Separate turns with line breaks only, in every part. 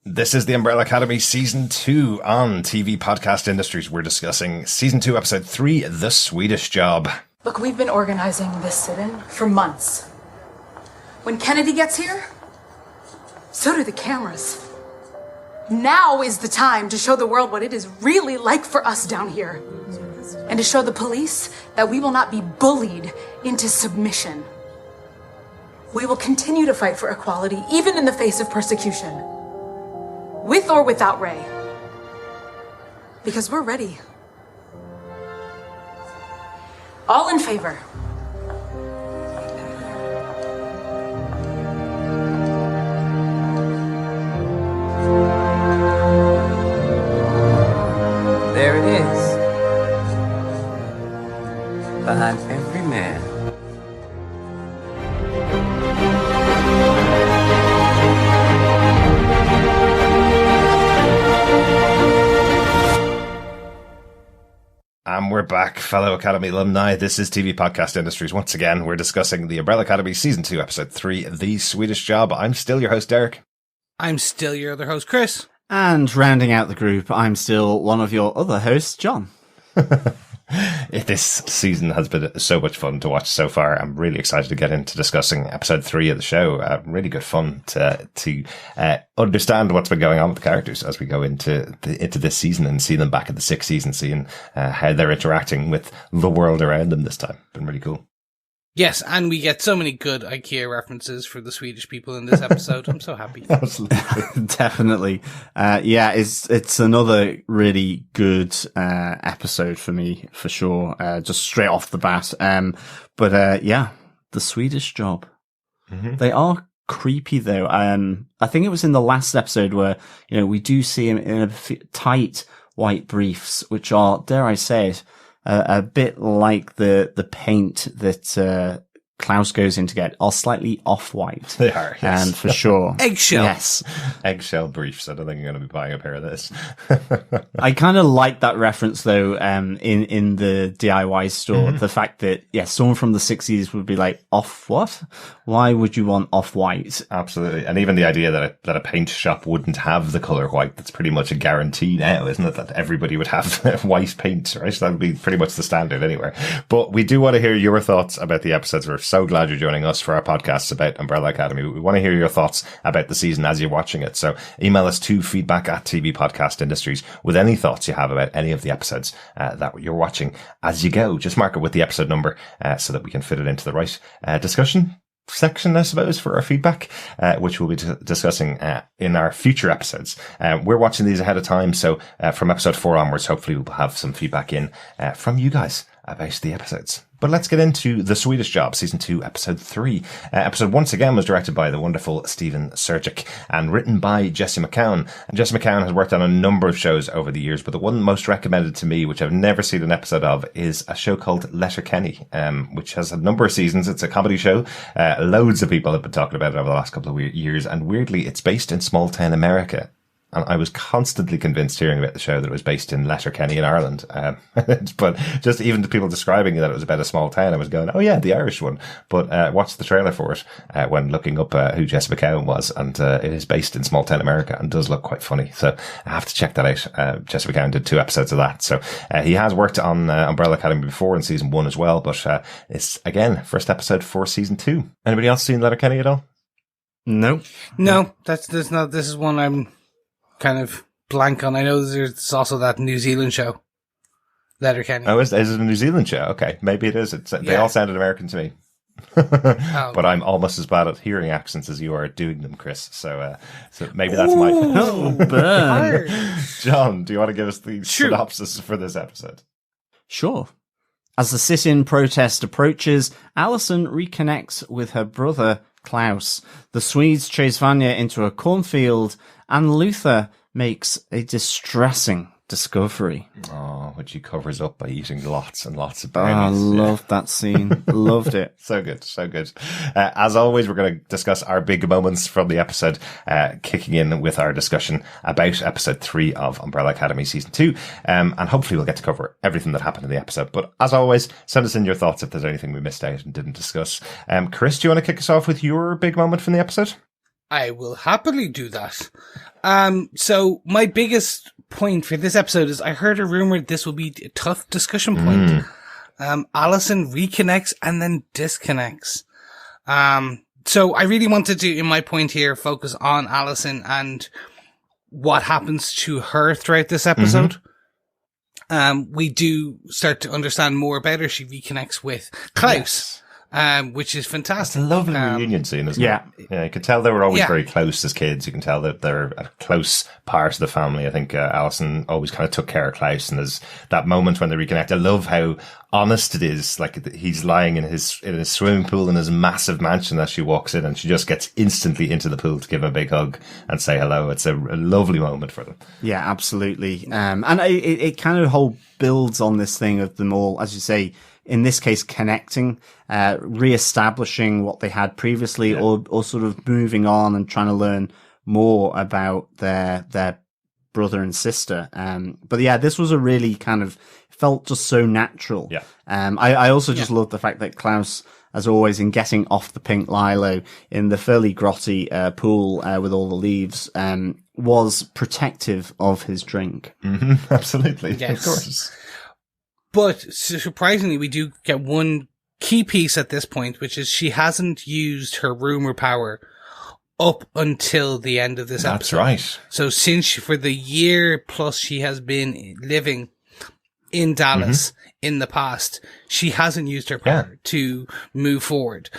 This is the Umbrella Academy Season 2 on TV Podcast Industries. We're discussing Season 2, Episode 3, The Swedish Job.
Look, we've been organizing this sit-in for months. When Kennedy gets here, so do the cameras. Now is the time to show the world what it is really like for us down here. And to show the police that we will not be bullied into submission. We will continue to fight for equality, even in the face of persecution. With or without Ray. Because we're ready. All in favor?
There it is. Behind every man.
And we're back, fellow Academy alumni. This is TV Podcast Industries. Once again, we're discussing the Umbrella Academy Season 2, Episode 3, The Swedish Job. I'm still your host, Derek.
I'm still your other host, Chris.
And rounding out the group, I'm still one of your other hosts, John.
This season has been so much fun to watch so far. I'm really excited to get into discussing Episode 3 of the show. Really good fun to understand what's been going on with the characters as we go into this season and see them back at the sixth season, seeing how they're interacting with the world around them this time. Been really cool.
Yes, and we get so many good IKEA references for the Swedish people in this episode. I'm so happy.
Absolutely.
Definitely. It's another really good episode for me, for sure, just straight off the bat. But The Swedish Job. Mm-hmm. They are creepy, though. I think it was in the last episode where, we do see him in tight white briefs, which are, dare I say it, a bit like the paint that Klaus goes in to get, are slightly off-white.
They are, yes.
And for sure.
Eggshell.
Yes.
Eggshell briefs. I don't think I'm going to be buying a pair of this.
I kind of like that reference, though, in the DIY store. Mm-hmm. The fact that, someone from the 60s would be like, off what? Why would you want off-white?
Absolutely. And even the idea that a paint shop wouldn't have the colour white, that's pretty much a guarantee now, isn't it? That everybody would have white paint, right? That would be pretty much the standard anywhere. But we do want to hear your thoughts about the episodes. We're so glad you're joining us for our podcasts about Umbrella Academy. We want to hear your thoughts about the season as you're watching it. So email us to feedback@TV Podcast Industries with any thoughts you have about any of the episodes that you're watching as you go. Just mark it with the episode number so that we can fit it into the right discussion section, I suppose, for our feedback, which we'll be discussing in our future episodes. We're watching these ahead of time, so from episode 4 onwards, hopefully we'll have some feedback in from you guys about the episodes. But let's get into The Swedish Job, Season 2, Episode 3. Episode, once again, was directed by the wonderful Stephen Surjik and written by Jesse McKeown. And Jesse McKeown has worked on a number of shows over the years, but the one most recommended to me, which I've never seen an episode of, is a show called Letterkenny, which has a number of seasons. It's a comedy show. Loads of people have been talking about it over the last couple of years, and weirdly, it's based in small town America. And I was constantly convinced hearing about the show that it was based in Letterkenny in Ireland. But just even the people describing that it was about a small town, I was going, oh yeah, the Irish one. But watched the trailer for it when looking up who Jesse McKeown was. And it is based in small town America and does look quite funny. So I have to check that out. Jesse McKeown did 2 episodes of that. So he has worked on Umbrella Academy before in Season 1 as well. But it's, again, first episode for Season 2. Anybody else seen Letterkenny at all?
No.
No, this is one I'm kind of blank on. I know there's also that New Zealand show, Letterkenny.
Oh, is it a New Zealand show? Okay, maybe it is. They all sounded American to me. But I'm almost as bad at hearing accents as you are at doing them, Chris. So maybe that's my
burn.
John, do you want to give us the synopsis for this episode?
Sure. As the sit-in protest approaches, Allison reconnects with her brother, Klaus. The Swedes chase Vanya into a cornfield, and Luther makes a distressing discovery.
Oh, which he covers up by eating lots and lots of
berries. I loved that scene. Loved it.
So good, so good. As always, we're going to discuss our big moments from the episode, kicking in with our discussion about episode 3 of Umbrella Academy Season 2. And hopefully we'll get to cover everything that happened in the episode. But as always, send us in your thoughts if there's anything we missed out and didn't discuss. Chris, do you want to kick us off with your big moment from the episode?
I will happily do that. So my biggest point for this episode is I heard a rumor this will be a tough discussion point. Allison reconnects and then disconnects. So I really wanted to, in my point here, focus on Allison and what happens to her throughout this episode. We do start to understand more about her. She reconnects with Klaus. Which is fantastic.
It's a lovely reunion scene, isn't it? Yeah, you can tell they were always very close as kids. You can tell that they're a close part of the family. I think Allison always kind of took care of Klaus, and there's that moment when they reconnect. I love how honest it is. Like, he's lying in his swimming pool in his massive mansion as she walks in, and she just gets instantly into the pool to give him a big hug and say hello. It's a lovely moment for them.
Yeah, absolutely. And it kind of whole builds on this thing of them all, as you say, in this case, connecting, re-establishing what they had previously, or sort of moving on and trying to learn more about their brother and sister. But yeah, this was a really kind of felt just so natural.
Yeah.
I also just love the fact that Klaus, as always, in getting off the pink lilo in the fairly grotty pool with all the leaves, was protective of his drink.
Mm-hmm. Absolutely.
Yes.
Of course.
But surprisingly, we do get one key piece at this point, which is she hasn't used her Rumour power up until the end of this episode.
That's right.
So for the year plus she has been living in Dallas in the past, she hasn't used her power to move forward.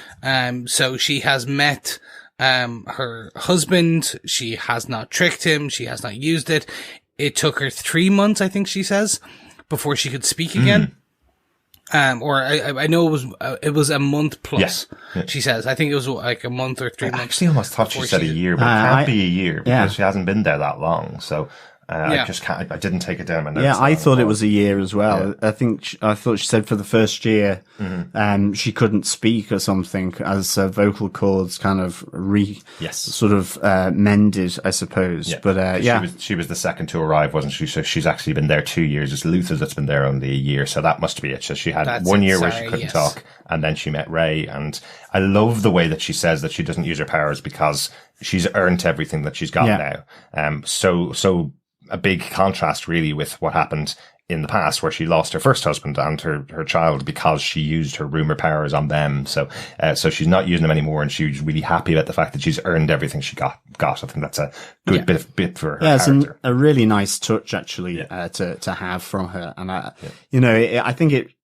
So she has met her husband. She has not tricked him. She has not used it. It took her 3 months, I think she says, before she could speak again. Or I know it was a month plus, she says. I think it was like a month or 3 months.
I actually almost thought she said a year, but it can't be a year because she hasn't been there that long. So I just can't, I didn't take it down my notes.
Yeah, I thought it was a year as well. Yeah. I thought she said for the first year, she couldn't speak or something as vocal cords kind of mended, I suppose. Yeah. But
she was the second to arrive, wasn't she? So she's actually been there 2 years. It's Luther that's been there only a year. So that must be it. So she had 1 year where she couldn't talk, and then she met Ray. And I love the way that she says that she doesn't use her powers because she's earned everything that she's got now. So a big contrast really with what happened in the past where she lost her first husband and her child because she used her Rumour powers on them. So she's not using them anymore, and she's really happy about the fact that she's earned everything she got. I think that's a good bit for her character.
It's a really nice touch actually, to have from her. And I think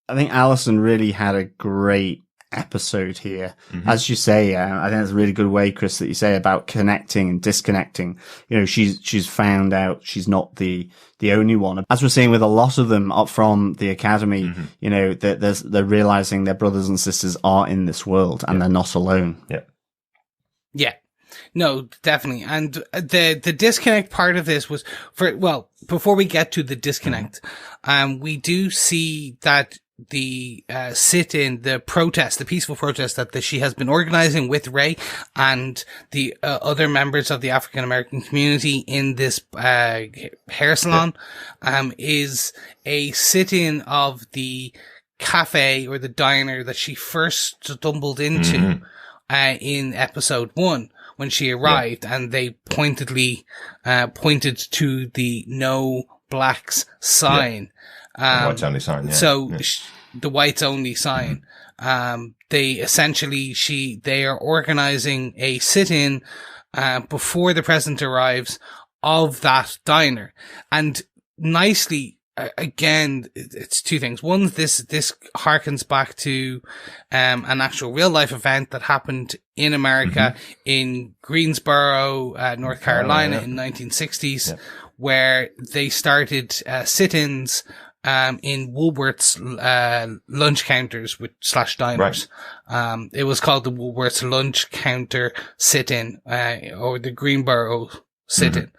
Allison really had a great episode here. As you say, I think that's a really good way, Chris, that you say about connecting and disconnecting. She's found out she's not the only one. As we're seeing with a lot of them up from the academy, they're realizing their brothers and sisters are in this world and they're not alone.
Yeah. No, definitely. And the disconnect part of this was before we get to the disconnect, we do see that the sit-in, the peaceful protest that she has been organizing with Ray and the other members of the African American community in this hair salon, is a sit-in of the cafe or the diner that she first stumbled into in episode 1 when she arrived, and they pointedly pointed to the No Blacks sign.
Whites only sign,
the whites only sign. They are organizing a sit-in, before the president arrives of that diner. And nicely, again, it's two things. One, this harkens back to, an actual real life event that happened in America in Greensboro, North Carolina in 1960s, where they started, sit-ins, in Woolworth's lunch counters / diners. Right. It was called the Woolworth's lunch counter sit-in, or the Greenboro sit-in.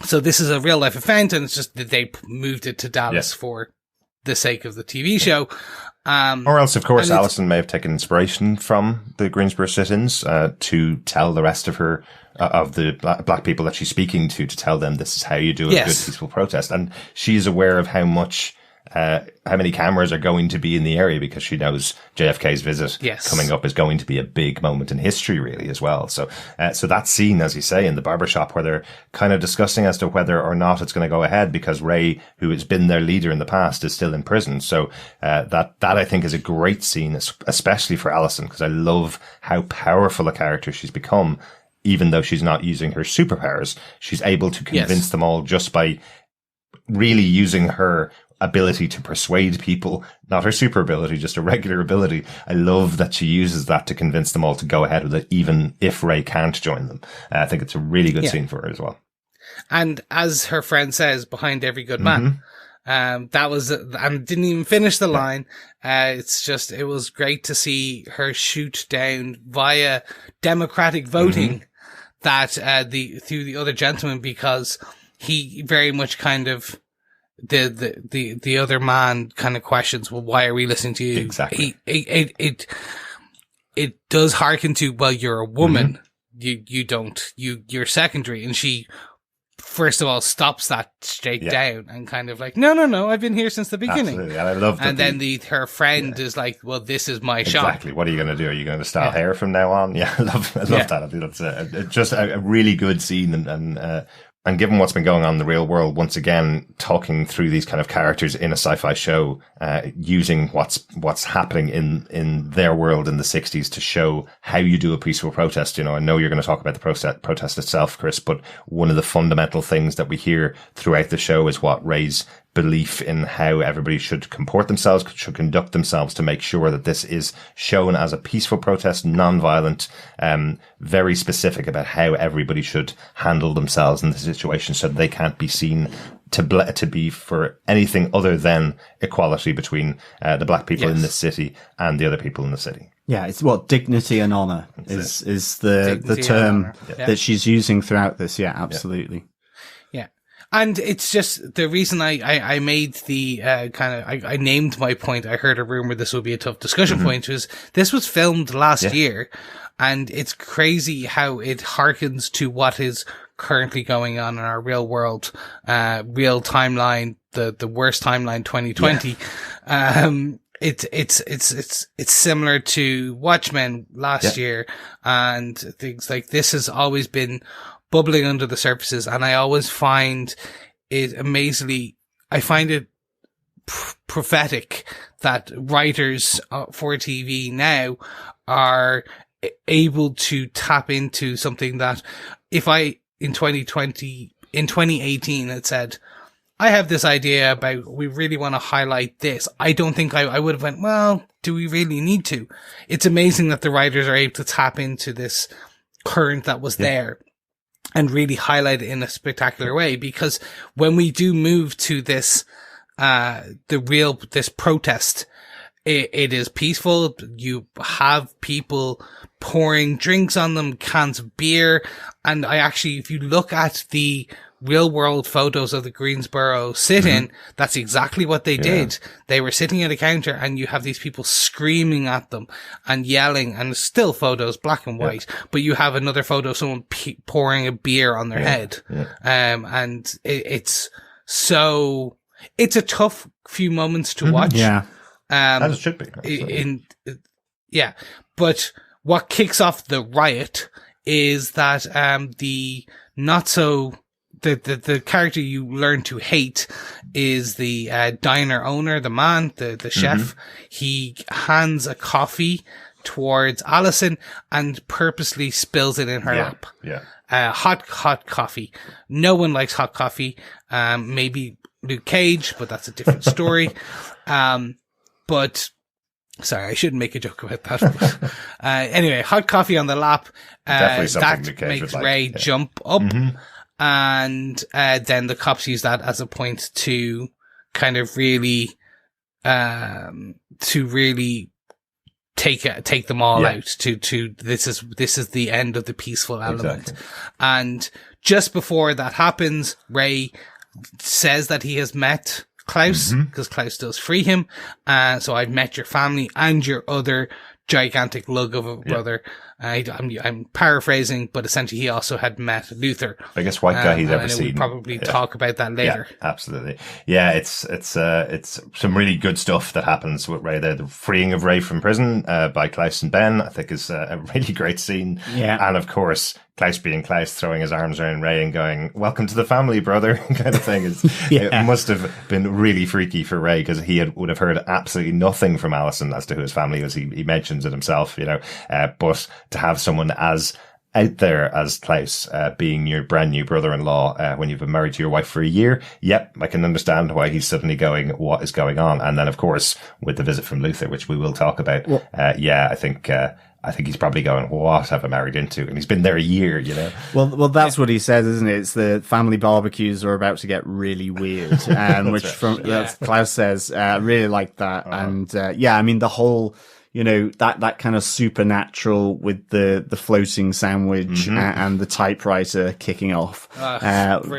So this is a real life event, and it's just that they moved it to Dallas for the sake of the TV show.
Or else, of course, Allison may have taken inspiration from the Greensboro sit-ins to tell the rest of her of the black people that she's speaking to tell them this is how you do a good peaceful protest. And she's aware of how much how many cameras are going to be in the area, because she knows JFK's visit coming up is going to be a big moment in history, really, as well. So that scene, as you say, in the barbershop, where they're kind of discussing as to whether or not it's going to go ahead, because Ray, who has been their leader in the past, is still in prison. So that I think is a great scene, especially for Allison, because I love how powerful a character she's become. Even though she's not using her superpowers, she's able to convince them all just by really using her ability to persuade people, not her super ability, just a regular ability. I love that she uses that to convince them all to go ahead with it, even if Ray can't join them. I think it's a really good scene for her as well.
And as her friend says, behind every good man. That was, and didn't even finish the line. It was great to see her shoot down via democratic voting that, through the other gentleman, because he very much kind of, the other man kind of questions, well, why are we listening to you?
Exactly.
It does hearken to, well, you're a woman. You're secondary. And she, first of all, stops that straight down and kind of like, no, I've been here since the beginning.
Absolutely. And I love that.
And then her friend is like, well, this is my shop.
Exactly. What are you going to do? Are you going to style hair from now on? Yeah, I love that. I think that's just a really good scene. And given what's been going on in the real world, once again, talking through these kind of characters in a sci-fi show, using what's happening in their world in the 60s to show how you do a peaceful protest. I know you're going to talk about the protest itself, Chris, but one of the fundamental things that we hear throughout the show is what Ray's belief in how everybody should comport themselves, should conduct themselves to make sure that this is shown as a peaceful protest, non-violent, very specific about how everybody should handle themselves in the situation, so they can't be seen to be for anything other than equality between the black people in the city and the other people in the city.
Yeah, it's what dignity and honor is the term that she's using throughout this. Yeah, absolutely.
And it's just the reason I made the I named my point. I heard a rumor this would be a tough discussion point. Was this was filmed last year, and it's crazy how it harkens to what is currently going on in our real world, real timeline, the worst timeline, 2020. It's similar to Watchmen last year, and things like this has always been bubbling under the surfaces, and I always find it prophetic that writers for TV now are able to tap into something that if I in 2018 had said, I have this idea about, we really want to highlight this, I don't think I would have went, well, do we really need to? It's amazing that the writers are able to tap into this current that was there and really highlight it in a spectacular way, because when we do move to this, this protest, it is peaceful. You have people pouring drinks on them, cans of beer. And if you look at the real world photos of the Greensboro sit-in, that's exactly what they did. They were sitting at a counter, and you have these people screaming at them and yelling, and still photos, black and white, but you have another photo of someone pouring a beer on their head. And it's a tough few moments to watch.
As it should be.
But what kicks off the riot is that, the character you learn to hate is the diner owner, the man, the chef. He hands a coffee towards Allison and purposely spills it in her lap. Hot coffee. No one likes hot coffee. Maybe Luke Cage, but that's a different story. But sorry, I shouldn't make a joke about that. Anyway, hot coffee on the lap. That makes Ray jump up. And then the cops use that as a point to kind of really take them all out. To this is the end of the peaceful element. And just before that happens, Ray says that he has met Klaus, because Klaus does free him. So I've met your family and your other gigantic lug of a brother. I'm paraphrasing, but essentially he also had met Luther.
Biggest white guy he's ever
I know
seen.
We'll probably talk about that later.
Yeah, absolutely. Yeah, it's some really good stuff that happens with Ray there. The freeing of Ray from prison by Klaus and Ben, I think, is a really great scene.
Yeah.
And of course, Klaus being Klaus, throwing his arms around Ray and going, "Welcome to the family, brother," kind of thing. It must have been really freaky for Ray, because he would have heard absolutely nothing from Allison as to who his family was. He mentions it himself, but to have someone as out there as Klaus, being your brand new brother-in-law, when you've been married to your wife for a year. Yep, I can understand why he's suddenly going, what is going on? And then, of course, with the visit from Luther, which we will talk about. I think he's probably going, what have I married into? And he's been there a year,
Well, that's what he says, isn't it? It's the family barbecues are about to get really weird, that's Klaus says. I really like that. And, I mean, the whole, that kind of supernatural with the floating sandwich and the typewriter kicking off.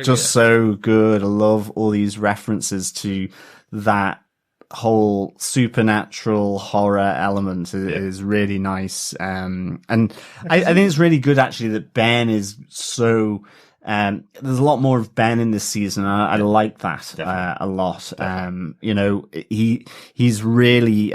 Just so good. I love all these references to that whole supernatural horror element is really nice. And I think it's really good, actually, that Ben is so, there's a lot more of Ben in this season. I like that a lot. He's really,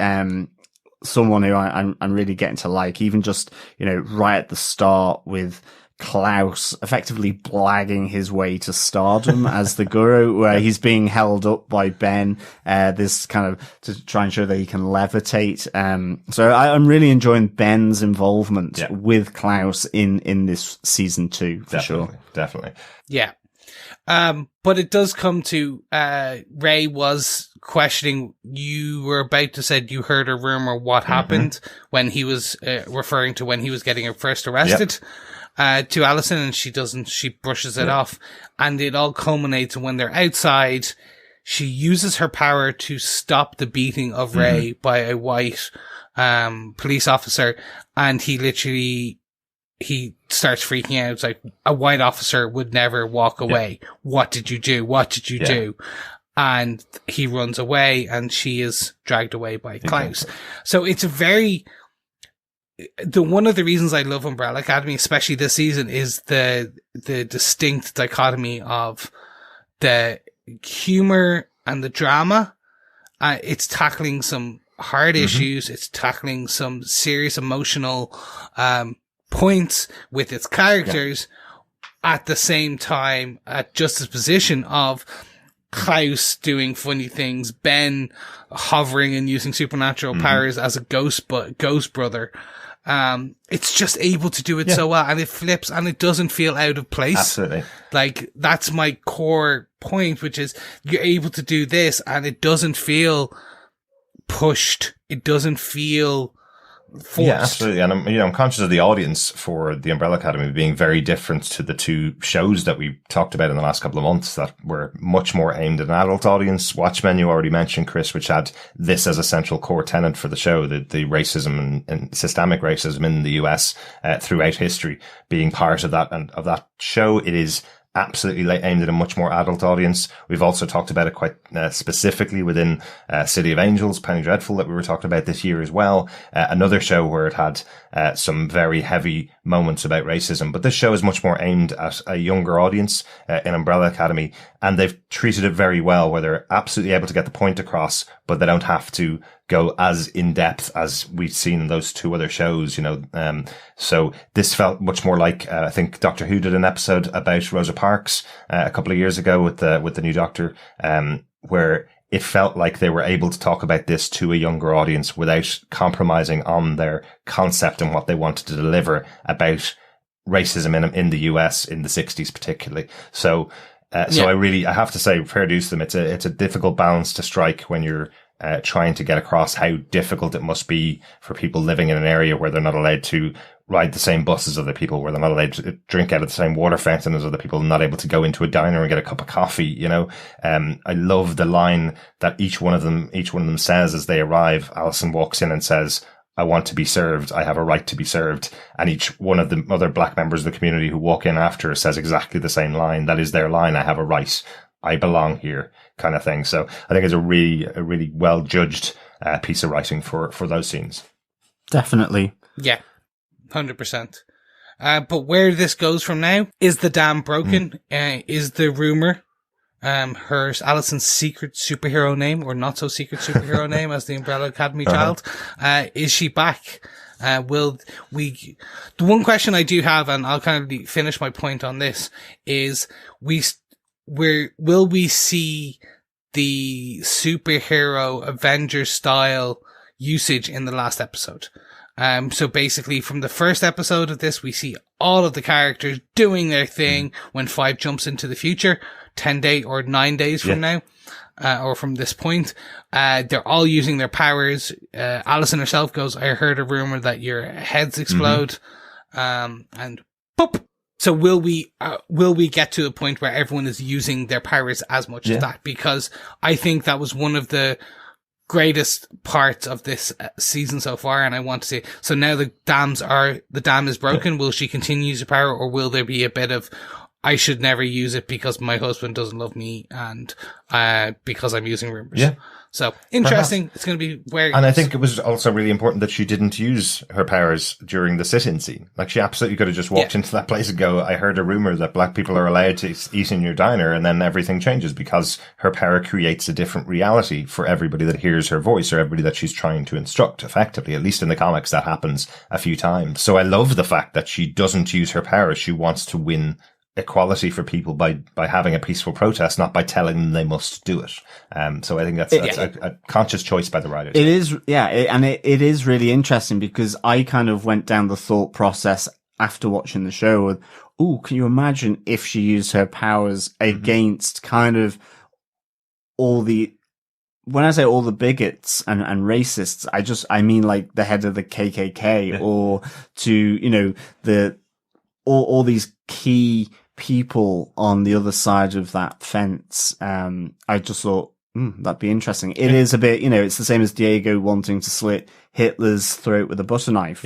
someone who I'm really getting to like, even just, right at the start with Klaus effectively blagging his way to stardom as the guru, where he's being held up by Ben, this kind of to try and show that he can levitate. So I'm really enjoying Ben's involvement with Klaus in this season 2, for sure.
Definitely.
Yeah. But it does come to, Ray was questioning, you were about to say you heard a rumor what happened when he was, referring to when he was getting first arrested. To Allison, and she brushes it off, and it all culminates when they're outside. She uses her power to stop the beating of Ray by a white, police officer, and he starts freaking out. It's like, a white officer would never walk away. What did you do? What did you do? And he runs away, and she is dragged away by Klaus. So it's a very, one of the reasons I love Umbrella Academy, especially this season, is the distinct dichotomy of the humor and the drama. It's tackling some hard issues. It's tackling some serious emotional points with its characters at the same time, at juxtaposition of Klaus doing funny things, Ben hovering and using supernatural powers as a ghost brother. It's just able to do it so well, and it flips, and it doesn't feel out of place.
Absolutely.
Like, that's my core point, which is you're able to do this, and it doesn't feel pushed. It doesn't feel forced.
Yeah, absolutely. And I'm conscious of the audience for the Umbrella Academy being very different to the two shows that we talked about in the last couple of months that were much more aimed at an adult audience. Watchmen, you already mentioned, Chris, which had this as a central core tenet for the show, the racism and systemic racism in the US throughout history being part of that, and of that show. It is absolutely aimed at a much more adult audience. We've also talked about it quite specifically within City of Angels, Penny Dreadful, that we were talking about this year as well. Another show where it had some very heavy moments about racism. But this show is much more aimed at a younger audience in Umbrella Academy, and they've treated it very well, where they're absolutely able to get the point across, but they don't have to go as in depth as we've seen in those two other shows, so this felt much more like, I think Doctor Who did an episode about Rosa Parks a couple of years ago with the new Doctor, where it felt like they were able to talk about this to a younger audience without compromising on their concept and what they wanted to deliver about racism in the US in the 60s particularly. So I have to say, fair dues to them. It's a difficult balance to strike when you're trying to get across how difficult it must be for people living in an area where they're not allowed to ride the same bus as other people, where they're not allowed to drink out of the same water fountain as other people, not able to go into a diner and get a cup of coffee. I love the line that each one of them says as they arrive. Allison walks in and says, "I want to be served. I have a right to be served." And each one of the other black members of the community who walk in after her says exactly the same line. That is their line. "I have a right. I belong here," kind of thing. So I think it's a really well judged piece of writing for those scenes.
Definitely.
Yeah. 100%. But where this goes from now, is the dam broken? Is the Rumour, her Allison's secret superhero name, or not so secret superhero name as the Umbrella Academy child? Is she back? The one question I do have, and I'll kind of finish my point on this, is will we see the superhero Avenger style usage in the last episode? So basically from the first episode of this, we see all of the characters doing their thing when 5 jumps into the future, 10 days or 9 days from now, or from this point. They're all using their powers. Allison herself goes, I heard a rumor that your heads explode. And pop. So will we get to a point where everyone is using their powers as much as that? Because I think that was one of the greatest parts of this season so far, and I want to see. So now the dam is broken. Will she continue to use her power, or will there be a bit of, I should never use it because my husband doesn't love me, and because I'm using rumors? Yeah. So interesting. Perhaps. It's going to be where. And
I think it was also really important that she didn't use her powers during the sit-in scene. Like, she absolutely could have just walked into that place and go, I heard a rumor that black people are allowed to eat in your diner, and then everything changes because her power creates a different reality for everybody that hears her voice, or everybody that she's trying to instruct, effectively. At least in the comics, that happens a few times. So I love the fact that she doesn't use her powers. She wants to win equality for people by having a peaceful protest, not by telling them they must do it. So I think that's a conscious choice by the writers.
It is, it is really interesting, because I kind of went down the thought process after watching the show with, can you imagine if she used her powers against kind of all the, when I say all the bigots and racists, I mean like the head of the KKK, or to, all these key people on the other side of that fence. I just thought, that'd be interesting. It is a bit, it's the same as Diego wanting to slit Hitler's throat with a butter knife.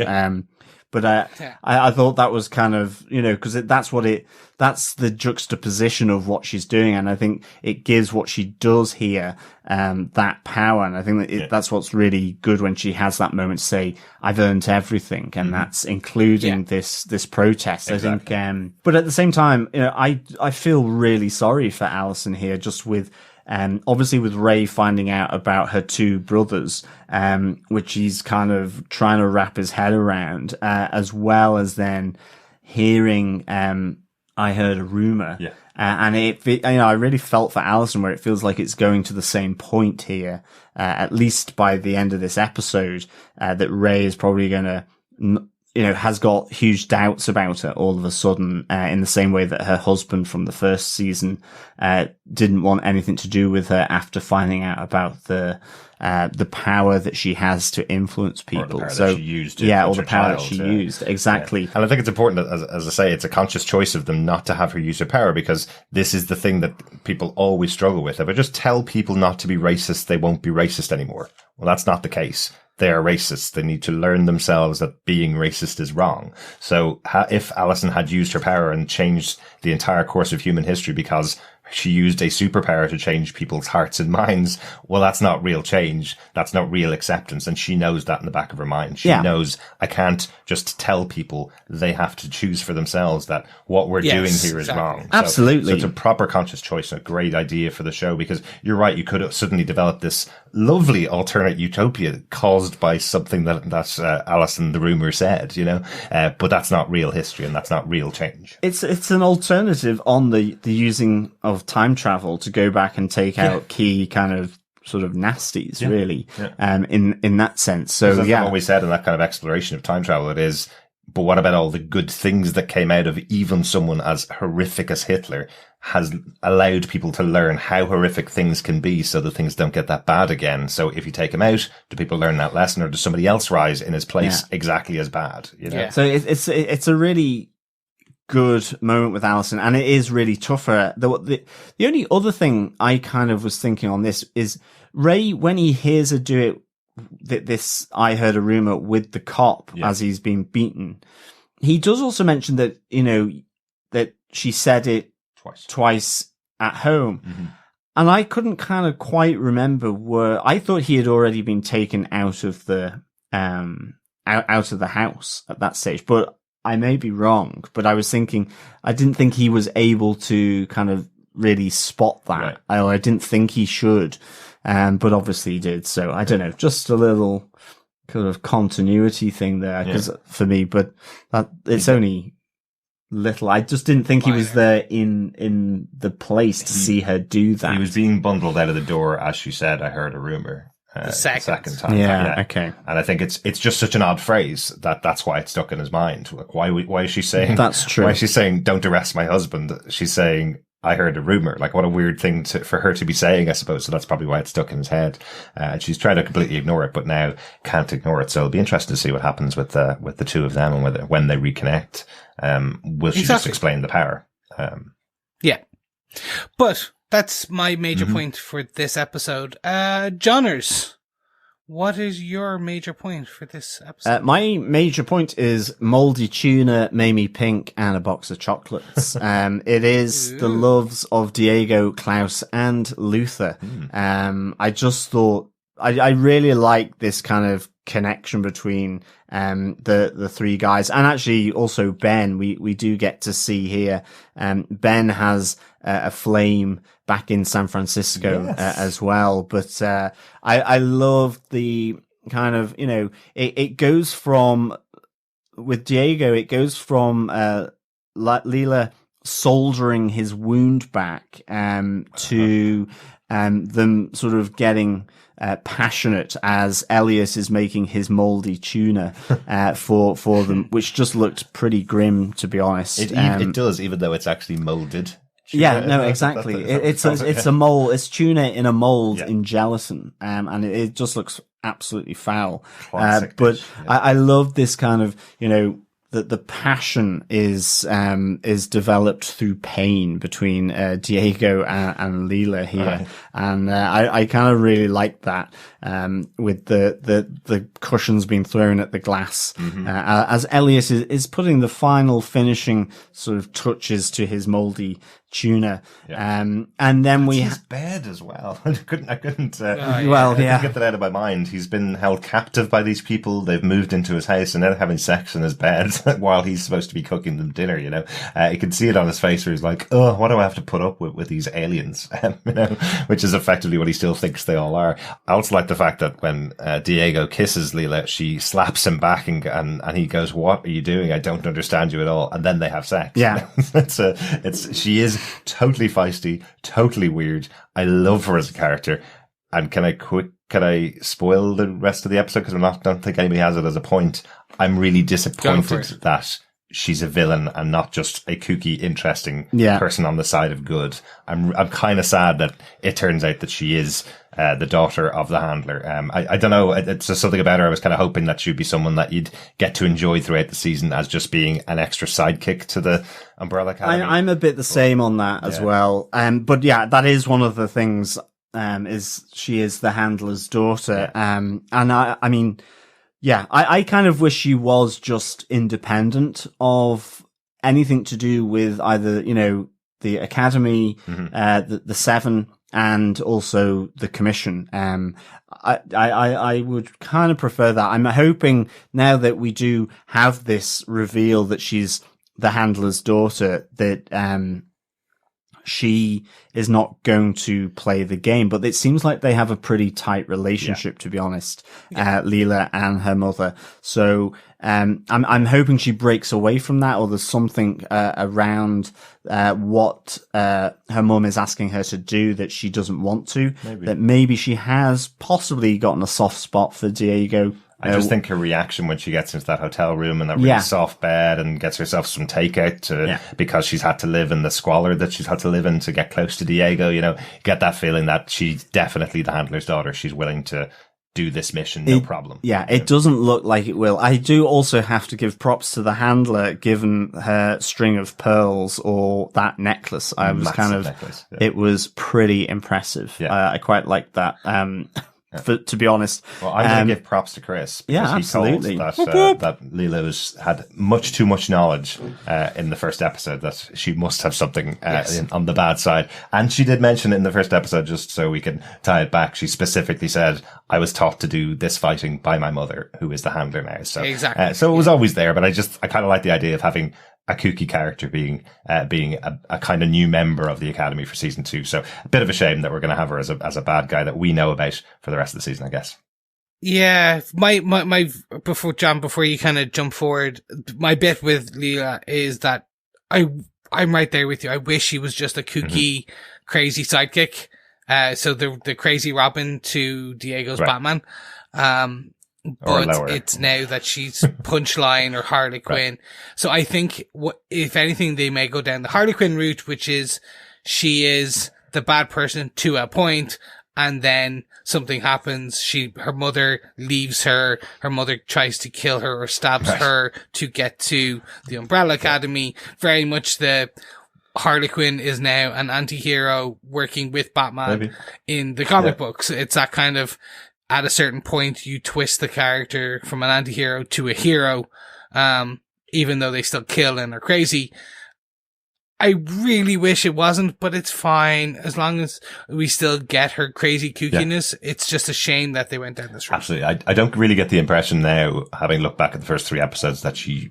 But I thought that was kind of, because that's the juxtaposition of what she's doing. And I think it gives what she does here, that power. And I think that that's what's really good when she has that moment to say, I've earned everything. And that's including this protest. Exactly. I think, but at the same time, I feel really sorry for Allison here, just with, obviously with Ray finding out about her 2 brothers, which he's kind of trying to wrap his head around, as well as then hearing, I heard a rumor. Yeah. And I really felt for Allison, where it feels like it's going to the same point here, at least by the end of this episode, that Ray is probably going to, has got huge doubts about her all of a sudden, in the same way that her husband from the first season, didn't want anything to do with her after finding out about the power that she has to influence people.
Or the power that she used. Or
the power that she used. Exactly. Yeah.
And I think it's important that, as I say, it's a conscious choice of them not to have her use her power, because this is the thing that people always struggle with. If I just tell people not to be racist, they won't be racist anymore. Well, that's not the case. They are racist. They need to learn themselves that being racist is wrong. So if Allison had used her power and changed the entire course of human history because she used a superpower to change people's hearts and minds, well, that's not real change. That's not real acceptance. And she knows that in the back of her mind. She knows, I can't just tell people, they have to choose for themselves that what we're doing here is wrong.
Absolutely.
So it's a proper conscious choice, a great idea for the show, because you're right. You could have suddenly developed this lovely alternate utopia caused by something that Allison the Rumour said, but that's not real history, and that's not real change.
It's an alternative on the using of time travel to go back and take out key kind of sort of nasties, really, in that sense. So
that's what we said in that kind of exploration of time travel. It is, but what about all the good things that came out of even someone as horrific as Hitler has allowed people to learn how horrific things can be, so that things don't get that bad again. So if you take him out, do people learn that lesson, or does somebody else rise in his place exactly as bad?
So it's a really good moment with Allison, and it is really tough for her. The only other thing I kind of was thinking on this is Ray, when he hears her do it, this I heard a rumor with the cop as he's being beaten, he does also mention that, that she said it twice at home. And I couldn't kind of quite remember I thought he had already been taken out of the out of the house at that stage. But I may be wrong, but I was thinking, I didn't think he was able to kind of really spot that.
Right.
I didn't think he should. But obviously he did. So I don't know, just a little kind of continuity thing there, because for me, but it's only little. I just didn't think he was there in the place to see her do that.
He was being bundled out of the door as she said, "I heard a rumor."
The second
time.
Yeah, okay.
And I think it's just such an odd phrase that's why it's stuck in his mind. Like, why is she saying
that's true?
Why is she saying, "Don't arrest my husband"? She's saying, "I heard a rumor." Like, what a weird thing for her to be saying, I suppose. So that's probably why it's stuck in his head. And she's trying to completely ignore it, but now can't ignore it. So it'll be interesting to see what happens with the two of them and when they reconnect. Will she just explain the power?
Yeah. But that's my major point for this episode. Johnners, what is your major point for this episode?
My major point is mouldy tuna, Mamie Pink, and a box of chocolates. It is the loves of Diego, Klaus, and Luther. I just thought I really like this kind of connection between the three guys, and actually also Ben. We do get to see here Ben has a flame back in San Francisco as well, but I love the kind of, you know, it goes from, with Diego, it goes from Leela soldering his wound back to them sort of getting passionate as Elliot is making his mouldy tuna for them, which just looked pretty grim, to be honest.
It does, even though it's actually molded.
Yeah, no, exactly. It's a mold. It's tuna in a mold in gelatin, and it just looks absolutely foul. But I love this kind of, you know, that the passion is developed through pain between Diego and Leela here, right. And I kind of really like that with the cushions being thrown at the glass as Elliot is putting the final finishing sort of touches to his mouldy tuna, and then his
bed as well. I couldn't get that out of my mind. He's been held captive by these people. They've moved into his house and they're having sex in his bed while he's supposed to be cooking them dinner. You know, you can see it on his face where he's like, "Oh, what do I have to put up with these aliens?" You know, which is effectively what he still thinks they all are. I also like the fact that when Diego kisses Leela, she slaps him back and he goes, "What are you doing? I don't understand you at all." And then they have sex.
Yeah,
she is totally feisty, totally weird. I love her as a character. And can I spoil the rest of the episode? Because I don't think anybody has it as a point. I'm really disappointed that she's a villain and not just a kooky, interesting person on the side of good. I'm kind of sad that it turns out that she is the daughter of the handler. I don't know. It's just something about her. I was kind of hoping that she'd be someone that you'd get to enjoy throughout the season as just being an extra sidekick to the Umbrella Academy.
I'm a bit the same on that as well. But yeah, that is one of the things. Is she is the handler's daughter. And I mean, yeah, I kind of wish she was just independent of anything to do with either, you know, the Academy, the Seven, and also the Commission. I would kind of prefer that. I'm hoping now that we do have this reveal that she's the handler's daughter, that she is not going to play the game, but it seems like they have a pretty tight relationship, to be honest, Leela and her mother. So, I'm hoping she breaks away from that, or there's something, around, what, her mum is asking her to do that she doesn't want to, that maybe she has possibly gotten a soft spot for Diego.
I just think her reaction when she gets into that hotel room and that really soft bed and gets herself some takeout because she's had to live in the squalor that she's had to live in to get close to Diego, you know, get that feeling that she's definitely the handler's daughter. She's willing to do this mission, no problem.
Yeah, it doesn't look like it will. I do also have to give props to the handler, given her string of pearls or that necklace. I was
Massive necklace.
It was pretty impressive. I quite liked that. to be honest.
Well, I'm going to give props to Chris.
Yeah, absolutely.
He told that Lilo's had much too much knowledge in the first episode, that she must have something on the bad side. And she did mention it in the first episode, just so we can tie it back. She specifically said, I was taught to do this fighting by my mother, who is the handler now. So,
exactly.
So it was always there, but I kind of like the idea of having a kooky character being a kind of new member of the Academy for season 2. So a bit of a shame that we're going to have her as a bad guy that we know about for the rest of the season, I guess.
Yeah, my before you kind of jump forward, my bit with Leela is that I'm right there with you. I wish she was just a kooky, crazy sidekick. So the crazy Robin to Diego's Batman. But it's now that she's Punchline or Harley Quinn. Right. So I think if anything, they may go down the Harley Quinn route, which is she is the bad person to a point, and then something happens. Her mother leaves her. Her mother tries to kill her or stabs her to get to the Umbrella Academy. Very much the Harley Quinn is now an anti-hero working with Batman in the comic books. It's that kind of, at a certain point, you twist the character from an anti-hero to a hero, even though they still kill and are crazy. I really wish it wasn't, but it's fine. As long as we still get her crazy kookiness, it's just a shame that they went down this route.
Absolutely. I don't really get the impression now, having looked back at the first 3 episodes, that she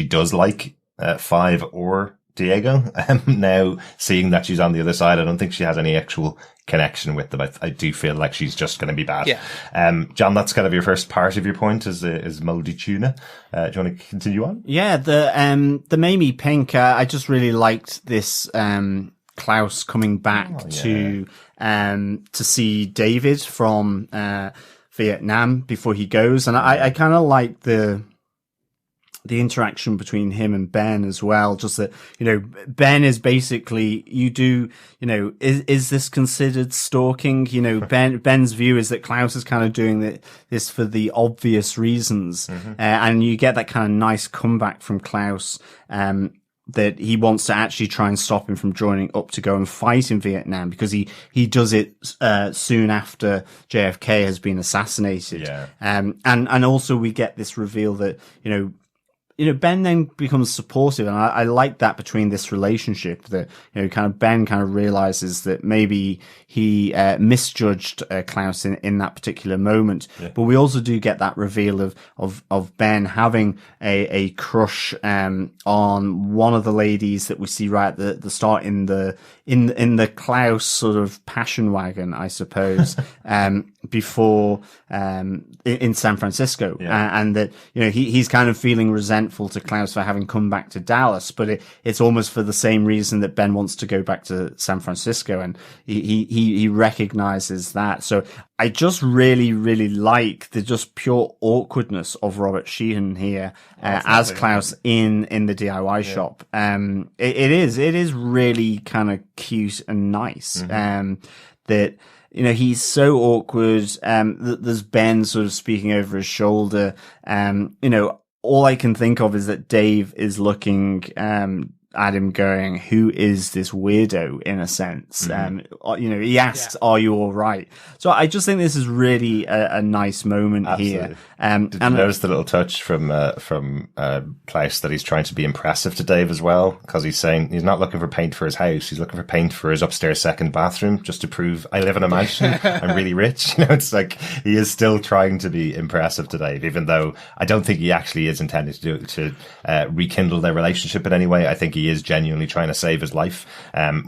does like Five or Diego. Now, seeing that she's on the other side, I don't think she has any actual connection with them. I do feel like she's just going to be bad.
Yeah.
John, that's kind of your first part of your point is moldy tuna. Do you want to continue on?
Yeah, the Mamie Pink, I just really liked this, Klaus coming back to see David from, Vietnam before he goes. And I kind of like the interaction between him and Ben as well. Just that, Ben is basically, is this considered stalking? Ben's view is that Klaus is kind of doing this for the obvious reasons. And you get that kind of nice comeback from Klaus, that he wants to actually try and stop him from joining up to go and fight in Vietnam, because he does it, soon after JFK has been assassinated.
Yeah.
And also we get this reveal that, Ben then becomes supportive, and I like that between this relationship, that, kind of Ben kind of realizes that maybe he misjudged Klaus in that particular moment. Yeah. But we also do get that reveal of Ben having a crush on one of the ladies that we see right at the start in the Klaus sort of passion wagon, I suppose, before in San Francisco.
Yeah.
And that, he's kind of feeling resentful to Klaus for having come back to Dallas, but it's almost for the same reason that Ben wants to go back to San Francisco, and he recognizes that. So I just really, really like the just pure awkwardness of Robert Sheehan here as Klaus in the DIY shop. It is really kind of cute and nice. That, he's so awkward. There's Ben sort of speaking over his shoulder. All I can think of is that Dave is looking at him going, who is this weirdo, in a sense? He asks, are you all right? So I just think this is really a nice moment here.
Did you notice the little touch from Klaus, that he's trying to be impressive to Dave as well? Because he's saying he's not looking for paint for his house. He's looking for paint for his upstairs second bathroom, just to prove I live in a mansion. I'm really rich. It's like he is still trying to be impressive to Dave, even though I don't think he actually is intending to rekindle their relationship in any way. I think he is genuinely trying to save his life,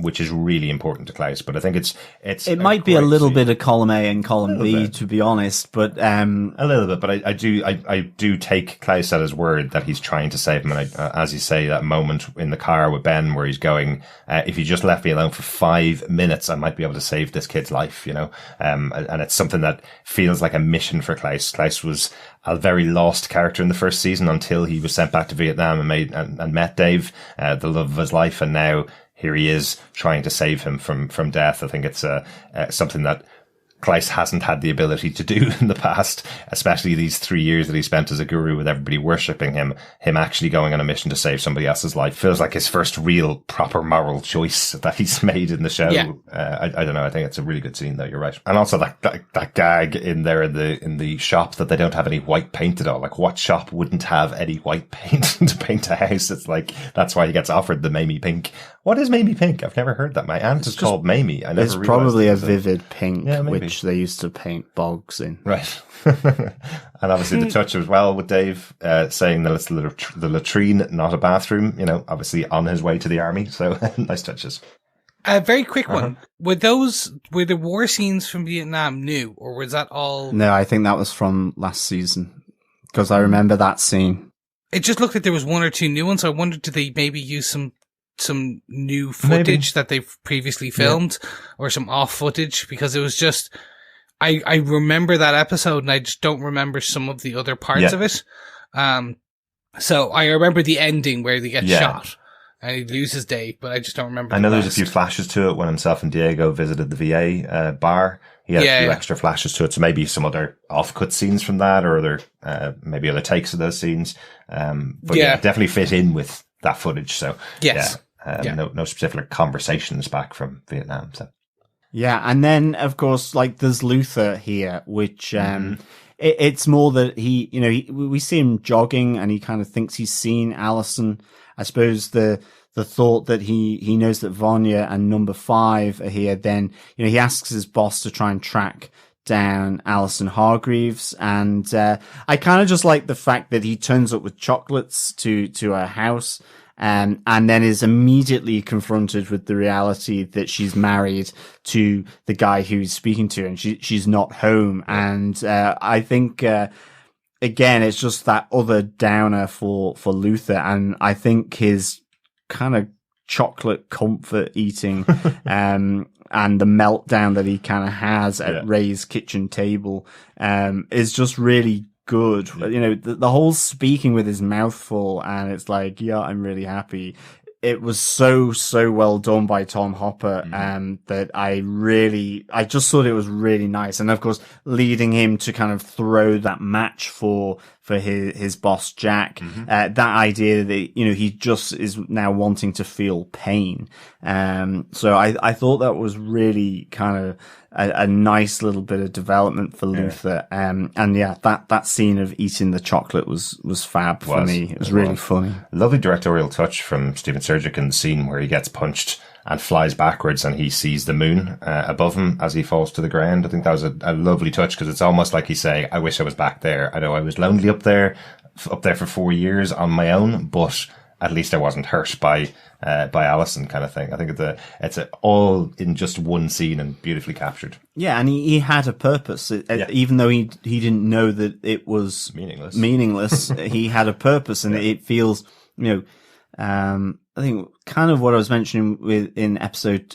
which is really important to Klaus. But I think it might be
a little bit of column A and column B, to be honest, but
a little bit. But I do take Klaus at his word that he's trying to save him. And as you say, that moment in the car with Ben where he's going, if you just left me alone for 5 minutes, I might be able to save this kid's life. And it's something that feels like a mission for Klaus. Klaus was a very lost character in the first season until he was sent back to Vietnam and met Dave, the love of his life, and now here he is trying to save him from death. I think it's something that Klaus hasn't had the ability to do in the past, especially these 3 years that he spent as a guru with everybody worshipping him actually going on a mission to save somebody else's life feels like his first real proper moral choice that he's made in the show.
Yeah.
I don't know. I think it's a really good scene though. You're right. And also that gag in there in the shop that they don't have any white paint at all. Like, what shop wouldn't have any white paint to paint a house? It's like, that's why he gets offered the Mamie pink. What is Mamie pink? I've never heard that. My aunt is called Mamie. I never
It's
realized
probably
it
a
was
vivid pink,
Yeah, maybe.
which they used to paint bogs in.
Right. And obviously the touch as well with Dave saying that it's the latrine, not a bathroom, you know, obviously on his way to the army. So nice touches.
A very quick one. Were the war scenes from Vietnam new, or was that all?
No, I think that was from last season, because I remember that scene.
It just looked like there was one or two new ones. So I wondered, did they maybe use some new footage that they've previously filmed, or some off footage? Because it was just, I remember that episode and I just don't remember some of the other parts of it. So I remember the ending where they get shot and he loses Dave, but I just don't remember.
I know there's a few flashes to it when himself and Diego visited the VA bar. He had a few extra flashes to it, so maybe some other off-cut scenes from that, or other maybe other takes of those scenes. But definitely fit in with that footage. So no specific conversations back from Vietnam. So
yeah, and then of course, like, there's Luther here, which it's more that we see him jogging and he kind of thinks he's seen Allison. I suppose the thought that he knows that Vanya and number 5 are here, then, he asks his boss to try and track down Allison Hargreaves. And, I kind of just like the fact that he turns up with chocolates to her house, and then is immediately confronted with the reality that she's married to the guy who's speaking to her, and she's not home. And, I think, again, it's just that other downer for Luther. And I think his kind of chocolate comfort eating, and the meltdown that he kind of has at Ray's kitchen table, is just really good. The whole speaking with his mouth full, and it's like, yeah, I'm really happy. It was so well done by Tom Hopper, that I just thought it was really nice. And of course, leading him to kind of throw that match for his boss, Jack, that idea that, he just is now wanting to feel pain. So I thought that was really kind of a nice little bit of development for Luther. That scene of eating the chocolate was fab for me. It was really funny.
Lovely directorial touch from Stephen Surjik in the scene where he gets punched and flies backwards and he sees the moon above him as he falls to the ground. I think that was a lovely touch, because it's almost like he's saying, I wish I was back there. I know I was lonely up there for 4 years on my own, but at least I wasn't hurt by Allison, kind of thing. I think it's all in just one scene and beautifully captured.
Yeah, and he had a purpose, even though he didn't know that it was meaningless. He had a purpose, and it feels, I think kind of what I was mentioning in episode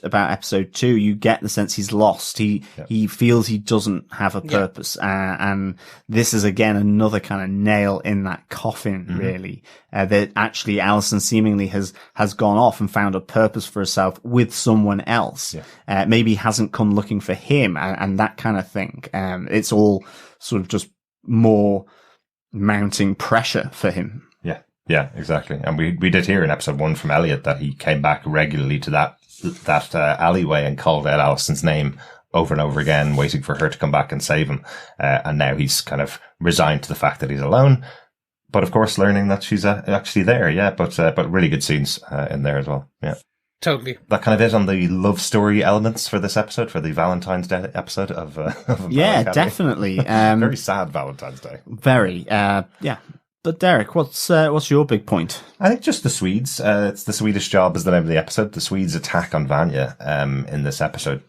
2, you get the sense he's lost. He feels he doesn't have a purpose. And this is again another kind of nail in that coffin, really, that actually Allison seemingly has gone off and found a purpose for herself with someone else. Maybe hasn't come looking for him and that kind of thing. It's all sort of just more mounting pressure for him.
Yeah, exactly. And we did hear in episode 1 from Elliot that he came back regularly to that alleyway and called out Allison's name over and over again, waiting for her to come back and save him. And now he's kind of resigned to the fact that he's alone. But of course, learning that she's actually there. Yeah, but really good scenes in there as well. Yeah.
Totally.
That kind of it on the love story elements for this episode, for the Valentine's Day episode of
yeah, definitely.
Very sad Valentine's Day.
Very. Yeah. But Derek, what's your big point?
I think just the Swedes. It's the Swedish Job is the name of the episode. The Swedes attack on Vanya in this episode,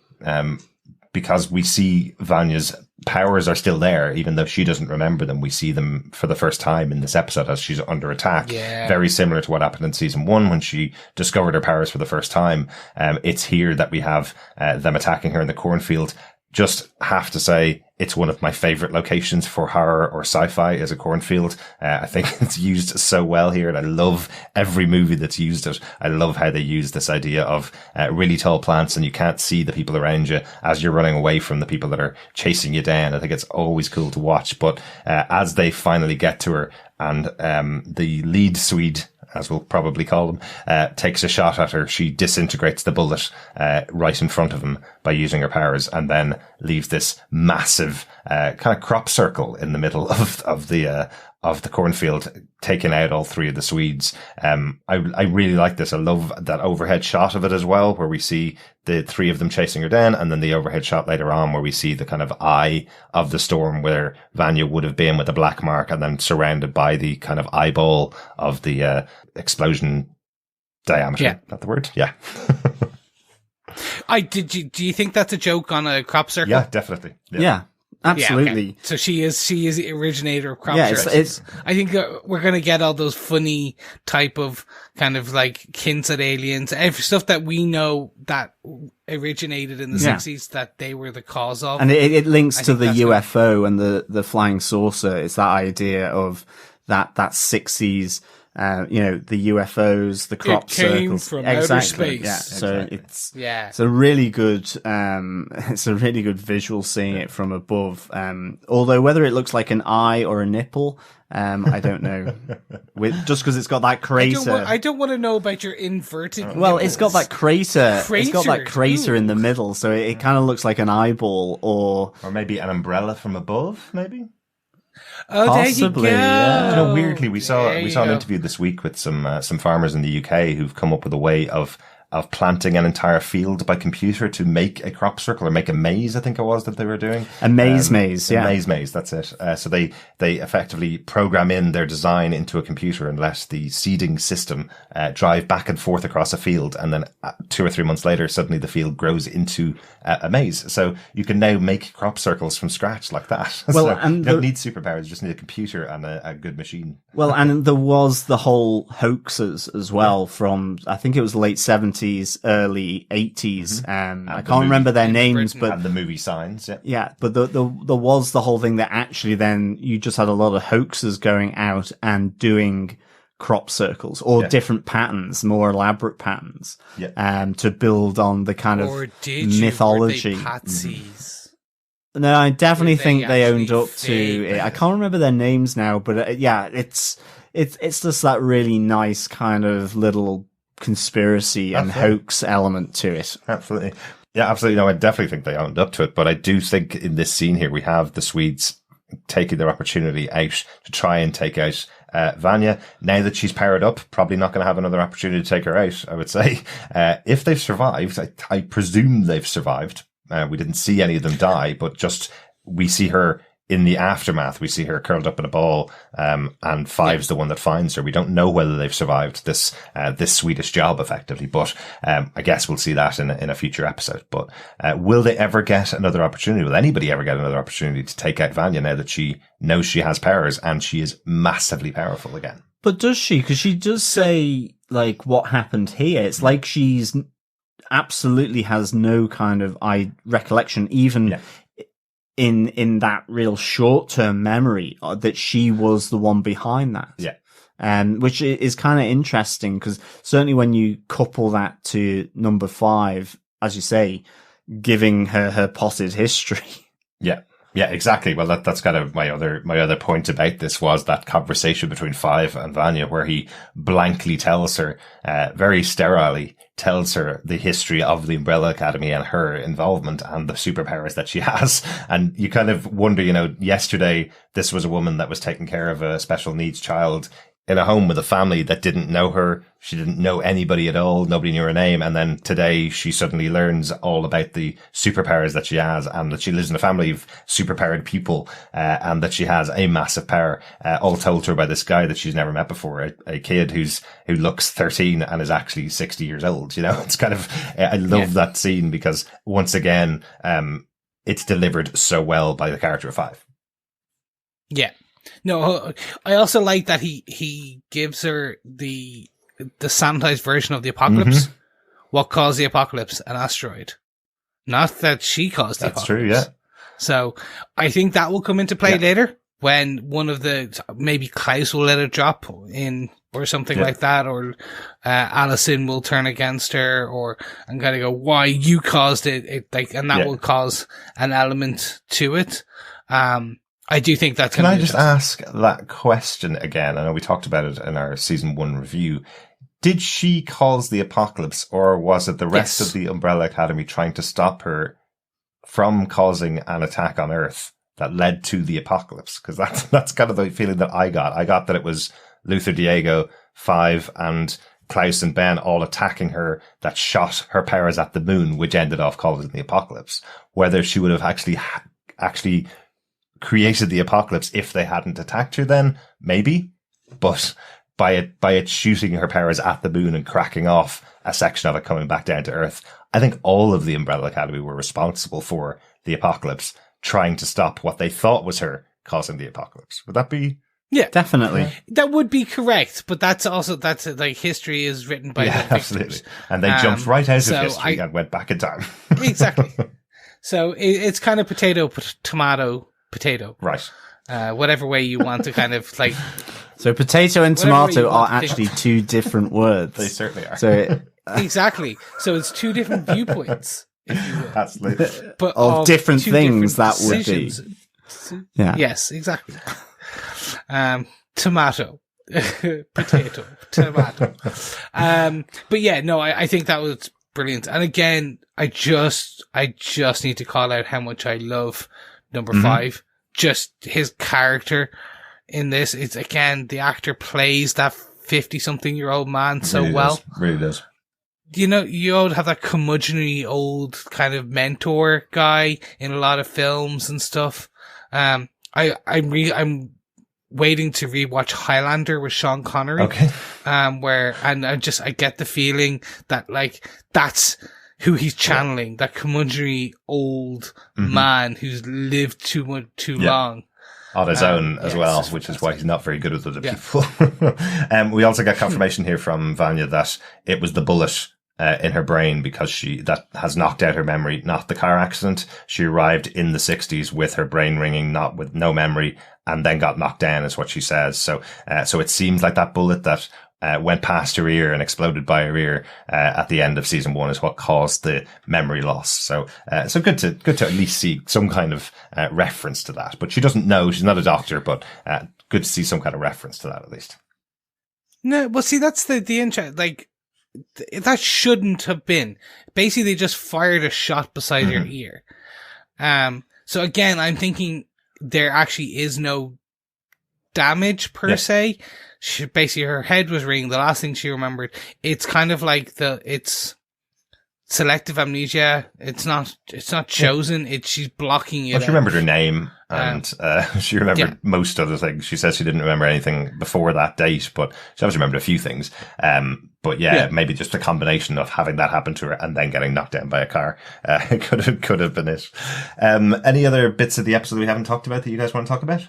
because we see Vanya's powers are still there, even though she doesn't remember them. We see them for the first time in this episode as she's under attack. Yeah. Very similar to what happened in season 1 when she discovered her powers for the first time. It's here that we have them attacking her in the cornfield. Just have to say, it's one of my favorite locations for horror or sci-fi as a cornfield. I think it's used so well here, and I love every movie that's used it. I love how they use this idea of really tall plants, and you can't see the people around you as you're running away from the people that are chasing you down. I think it's always cool to watch. But as they finally get to her, and the lead Swede, as we'll probably call them, takes a shot at her, she disintegrates the bullet right in front of him by using her powers, and then leaves this massive kind of crop circle in the middle of the cornfield, taking out all three of the Swedes. I really like this. I love that overhead shot of it as well, where we see the three of them chasing her down, and then the overhead shot later on where we see the kind of eye of the storm where Vanya would have been with the black mark, and then surrounded by the kind of eyeball of the explosion diameter.
Yeah.
Is that the word? Yeah.
Do you think that's a joke on a crop circle?
Yeah, definitely.
Yeah. Absolutely.
Yeah, okay. So she is the originator of crop circles.
It's
I think we're going to get all those funny type of kind of like hints at aliens, stuff that we know that originated in the 60s that they were the cause of.
And it links to the UFO and the flying saucer. It's that idea of that 60s, the UFOs, the crop
circles.
From
outer space.
Yeah. So
exactly.
it's a really good, visual seeing it from above. Although whether it looks like an eye or a nipple, I don't know. Just because it's got that crater.
I don't want to know about your inverted.
Well,
nipples.
it's got that crater. It's got that crater
Ooh.
in the middle, so it kind of looks like an eyeball, or
maybe an umbrella from above, maybe.
Oh,
possibly,
there you go.
yeah.
Weirdly, we saw an interview this week with some farmers in the UK who've come up with a way of planting an entire field by computer to make a crop circle, or make a maze, I think it was that they were doing.
A maze, yeah.
A maze, that's it. So they effectively program in their design into a computer and let the seeding system drive back and forth across a field, and then 2 or 3 months later, suddenly the field grows into a maze. So you can now make crop circles from scratch like that.
Well,
so
and
you don't need superpowers, you just need a computer and a good machine.
Well, and there was the whole hoaxes as well from, I think it was late 70s, early 80s. I can't remember their names, but
and the movie Signs.
Yeah, but there was the whole thing that actually then you just had a lot of hoaxers going out and doing crop circles or different patterns, more elaborate patterns, to build on the kind of mythology.
Were they patsies?
No, I definitely think they owned up to it. I can't remember their names now, but it's just that really nice kind of little conspiracy and hoax element to it.
Absolutely. Yeah, absolutely. No, I definitely think they owned up to it, but I do think in this scene here, we have the Swedes taking their opportunity out to try and take out Vanya. Now that she's powered up, probably not going to have another opportunity to take her out, I would say. If they've survived, I presume they've survived. We didn't see any of them die, but just we see her in the aftermath. We see her curled up in a ball, and Five's the one that finds her. We don't know whether they've survived this Swedish job effectively, but I guess we'll see that in a future episode. But will they ever get another opportunity? Will anybody ever get another opportunity to take out Vanya now that she knows she has powers and she is massively powerful again?
But does she? Because she does say, like, what happened here. It's like she's absolutely has no kind of recollection, even in that real short-term memory, that she was the one behind that.
Yeah.
Which is kind of interesting, because certainly when you couple that to number 5, as you say, giving her potted history.
Yeah. Yeah, exactly. Well, that's kind of my other point about this, was that conversation between Five and Vanya, where he blankly tells her, very sterilely tells her the history of the Umbrella Academy and her involvement and the superpowers that she has. And you kind of wonder, yesterday this was a woman that was taking care of a special needs child in a home with a family that didn't know her. She didn't know anybody at all. Nobody knew her name. And then today she suddenly learns all about the superpowers that she has, and that she lives in a family of superpowered people, and that she has a massive power, all told to her by this guy that she's never met before, a kid who looks 13 and is actually 60 years old. It's kind of, I love that scene, because once again, it's delivered so well by the character of Five.
Yeah. No, I also like that he gives her the sanitized version of the apocalypse. Mm-hmm. What caused the apocalypse? An asteroid. Not that she caused the apocalypse.
That's true, yeah.
So I think that will come into play later when one of maybe Klaus will let it drop in or something like that, or Allison will turn against her, and kind of go, why you caused it, and that will cause an element to it. I do think that's
Can I just ask that question again? I know we talked about it in our season 1 review. Did she cause the apocalypse, or was it the rest of the Umbrella Academy trying to stop her from causing an attack on Earth that led to the apocalypse? Because that's kind of the feeling that I got. I got that it was Luther, Diego, Five, and Klaus and Ben all attacking her that shot her powers at the moon, which ended off causing the apocalypse. Whether she would have actually created the apocalypse if they hadn't attacked her then, maybe. But by it shooting her powers at the moon and cracking off a section of it coming back down to Earth, I think all of the Umbrella Academy were responsible for the apocalypse, trying to stop what they thought was her causing the apocalypse. Would that be?
Yeah, definitely.
That would be correct, but that's like history is written by the victors.
Absolutely. And they jumped right out of history and went back in time.
Exactly. So it's kind of tomato,
right?
Whatever way you want to kind of like.
So potato and tomato are actually two different words.
They certainly are.
So
exactly. So it's two different viewpoints, if you will.
Absolutely.
But
of different things that would be.
Yeah. Yes, exactly. Tomato, potato, tomato. But yeah, no, I think that was brilliant. And again, I just need to call out how much I love number 5. Just his character in this. It's again, the actor plays that 50-something-year-old man so well.
Really does.
You know, you all have that curmudgeon-y old kind of mentor guy in a lot of films and stuff. I'm waiting to rewatch Highlander with Sean Connery.
Okay.
I get the feeling that like that's who he's channeling, that curmudgeon-y old man who's lived too long.
On his own as well, which is why he's not very good with other people. We also got confirmation here from Vanya that it was the bullet in her brain because that has knocked out her memory, not the car accident. She arrived in the 60s with her brain ringing, not with no memory, and then got knocked down is what she says. So it seems like that bullet that went past her ear and exploded by her ear at the end of season 1 is what caused the memory loss. So good to at least see some kind of reference to that. But she doesn't know; she's not a doctor. But good to see some kind of reference to that at least.
No, well, see, that's the interest. Like that shouldn't have been. Basically, they just fired a shot beside her ear. So again, I'm thinking there actually is no damage per se. Basically her head was ringing. The last thing she remembered. It's kind of like it's selective amnesia. It's not chosen. She's blocking it.
Well, she remembered her name and she remembered most other things. She says she didn't remember anything before that date, but she obviously remembered a few things. But maybe just a combination of having that happen to her and then getting knocked down by a car. Could have been it. Any other bits of the episode we haven't talked about that you guys want to talk about?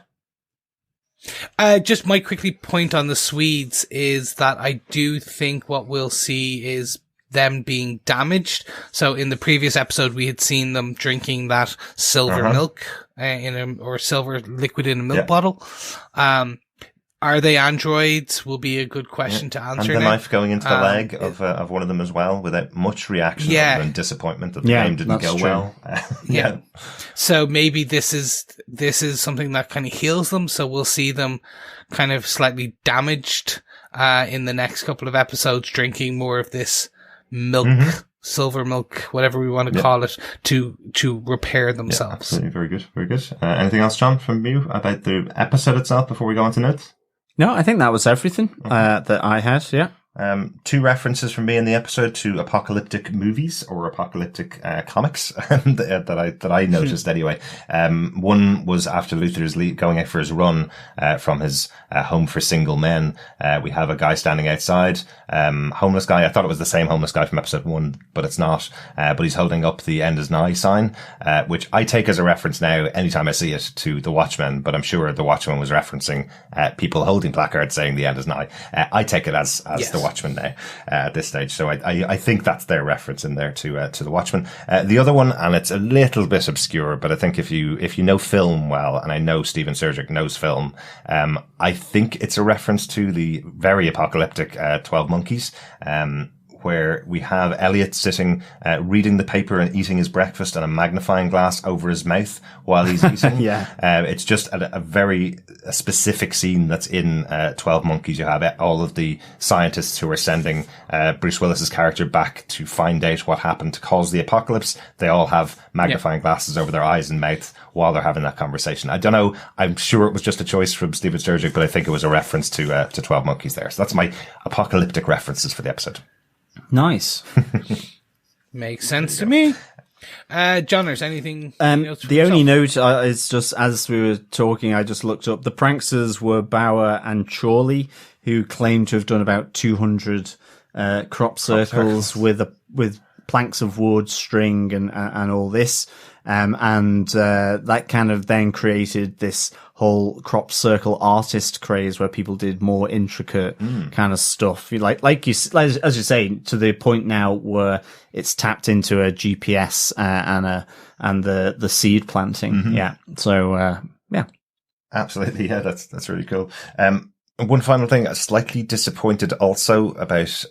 Just might quickly point on the Swedes is that I do think what we'll see is them being damaged. So in the previous episode, we had seen them drinking that silver milk or silver liquid in a milk bottle. Are they androids? Will be a good question to answer.
And the knife going into the leg of one of them as well, without much reaction and disappointment that the game didn't go well.
So maybe this is something that kind of heals them. So we'll see them kind of slightly damaged in the next couple of episodes, drinking more of this milk, silver milk, whatever we want to call it, to repair themselves.
Absolutely, very good, very good. Anything else, John, from you about the episode itself before we go on to notes?
No, I think that was everything that I had, yeah.
2 references from me in the episode to apocalyptic movies or apocalyptic comics that I noticed anyway. One was after Luther's going out for his run from his home for single men. We have a guy standing outside, homeless guy. I thought it was the same homeless guy from episode 1, but it's not. But he's holding up the "End is nigh" sign, which I take as a reference now anytime I see it to The Watchmen. But I'm sure The Watchmen was referencing people holding placards saying "the end is nigh." I take it as The Watchmen now at this stage. So I think that's their reference in there to the Watchmen. The other one, and it's a little bit obscure, but I think if you know film well, and I know Stephen Surjik knows film, I think it's a reference to the very apocalyptic 12 Monkeys, where we have Elliot sitting, reading the paper and eating his breakfast and a magnifying glass over his mouth while he's eating. It's just a very specific scene that's in 12 Monkeys. You have all of the scientists who are sending Bruce Willis's character back to find out what happened to cause the apocalypse. They all have magnifying glasses over their eyes and mouth while they're having that conversation. I don't know. I'm sure it was just a choice from Stephen Surjik, but I think it was a reference to 12 Monkeys there. So that's my apocalyptic references for the episode.
Nice.
Makes sense to me. Johnners, anything else?
The only note is just, as we were talking, I just looked up. The pranksters were Bauer and Chorley, who claimed to have done about 200 crop circles with planks of wood, string, and all this. That kind of then created this whole crop circle artist craze where people did more intricate kind of stuff. Like as you say, to the point now where it's tapped into a GPS, and the seed planting. Mm-hmm. Yeah. So, yeah.
Absolutely. Yeah. That's really cool. One final thing, I'm slightly disappointed also about,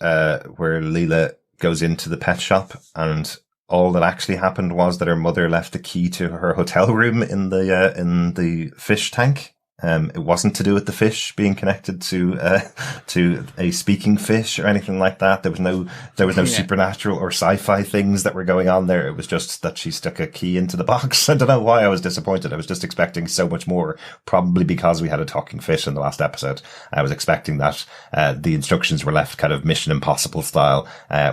where Leela goes into the pet shop, and all that actually happened was that her mother left the key to her hotel room in the fish tank. It wasn't to do with the fish being connected to a speaking fish or anything like that. There was no supernatural or sci-fi things that were going on there. It was just that she stuck a key into the box. I don't know why I was disappointed. I was just expecting so much more, probably because we had a talking fish in the last episode. I was expecting that, the instructions were left kind of Mission Impossible style,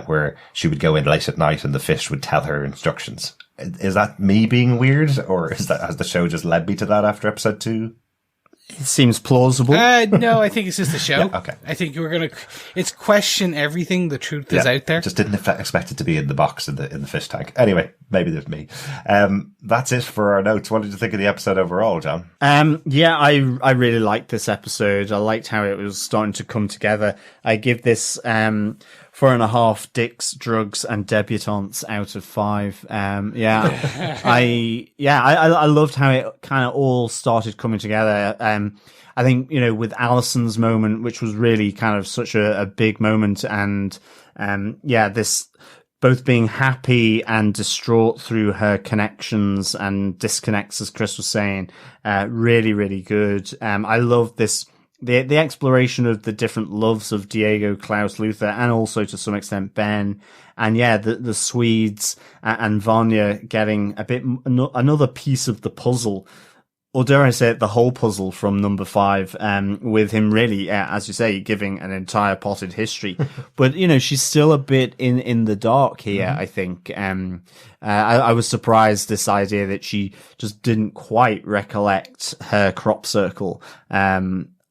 where she would go in late at night and the fish would tell her instructions. Is that me being weird, or has the show just led me to that after episode 2?
It seems plausible.
No, I think it's just the show.
Yeah, okay.
I think it's question everything. The truth is out there.
Just didn't expect it to be in the box in the fish tank. Anyway, maybe there's me. That's it for our notes. What did you think of the episode overall, John?
Yeah, I really liked this episode. I liked how it was starting to come together. I give this, 4.5 dicks, drugs, and debutantes out of 5. I loved how it kind of all started coming together. I think, with Allison's moment, which was really kind of such a big moment, and this both being happy and distraught through her connections and disconnects, as Chris was saying, really, really good. I love this. The exploration of the different loves of Diego, Klaus, Luther, and also to some extent Ben, and the Swedes and Vanya getting another piece of the puzzle, or dare I say it, the whole puzzle from number 5, with him really, as you say, giving an entire potted history. But, she's still a bit in the dark here, mm-hmm. I think. I was surprised this idea that she just didn't quite recollect her crop circle,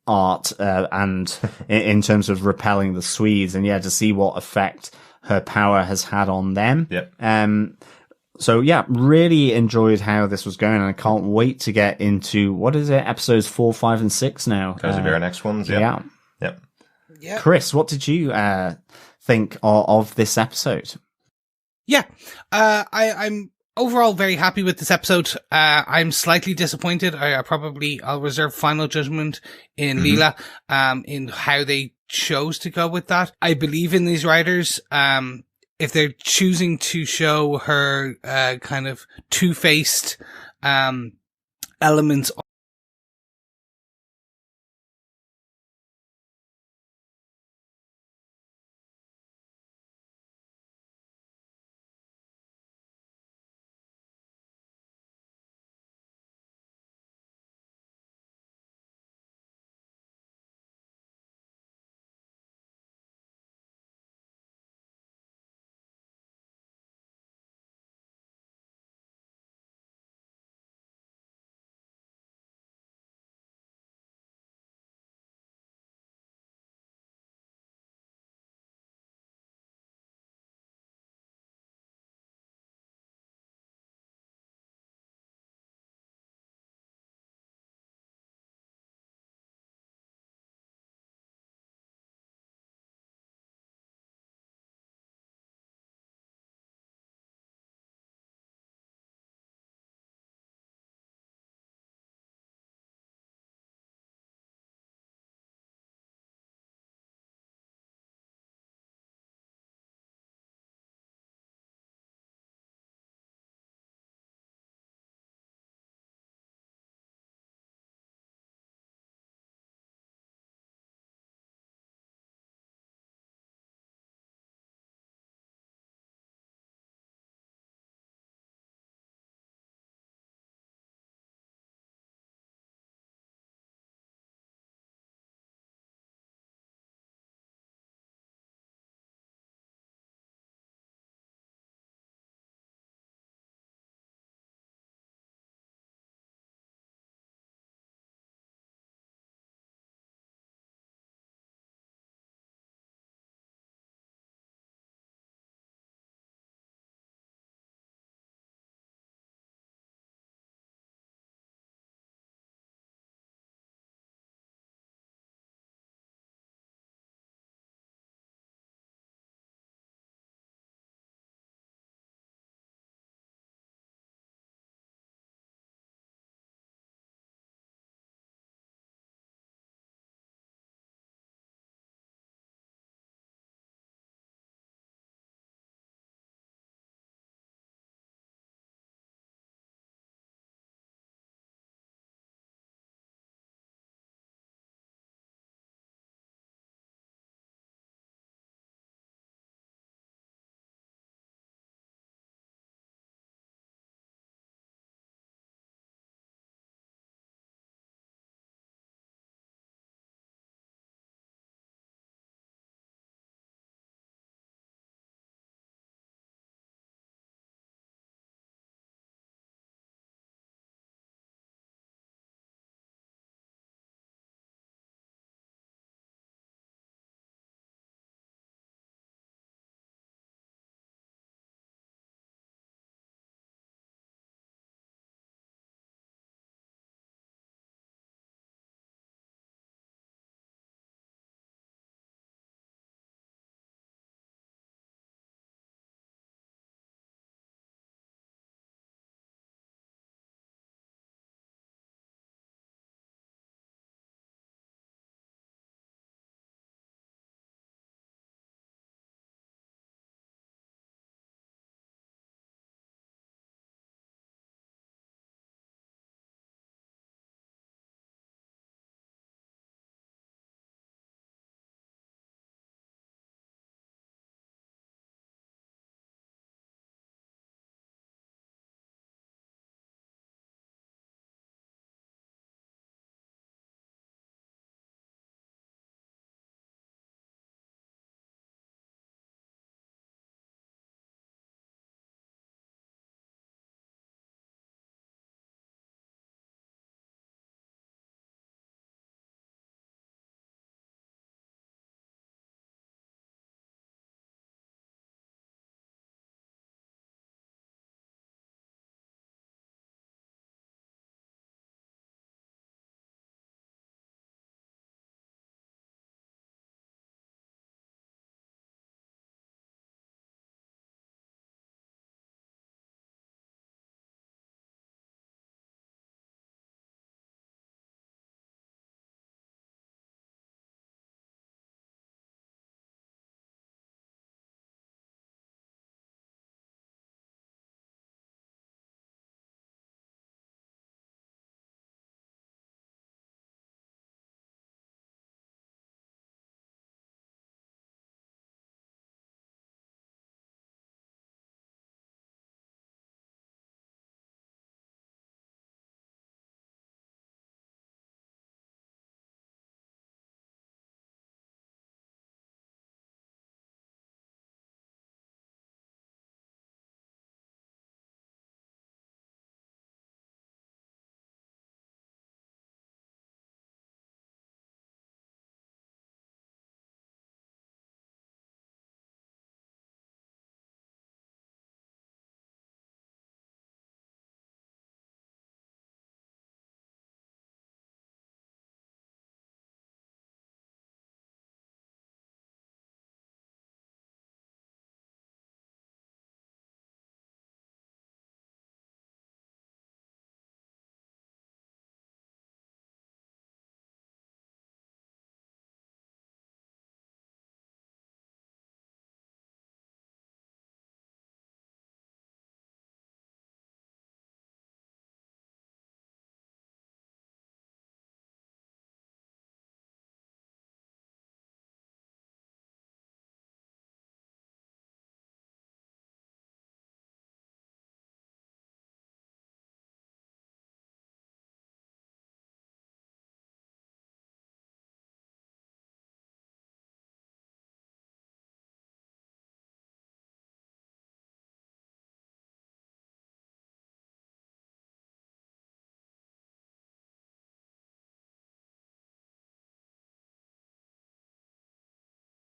art, and in terms of repelling the Swedes, and to see what effect her power has had on them. So really enjoyed how this was going, and I can't wait to get into, what is it, episodes 4, 5, and 6 now.
Those will be our next ones.
Yeah. Chris, what did you think of this episode?
I'm overall very happy with this episode. I'm slightly disappointed. I'll reserve final judgment in mm-hmm. Leela, in how they chose to go with that. I believe in these writers. If they're choosing to show her, kind of two-faced, elements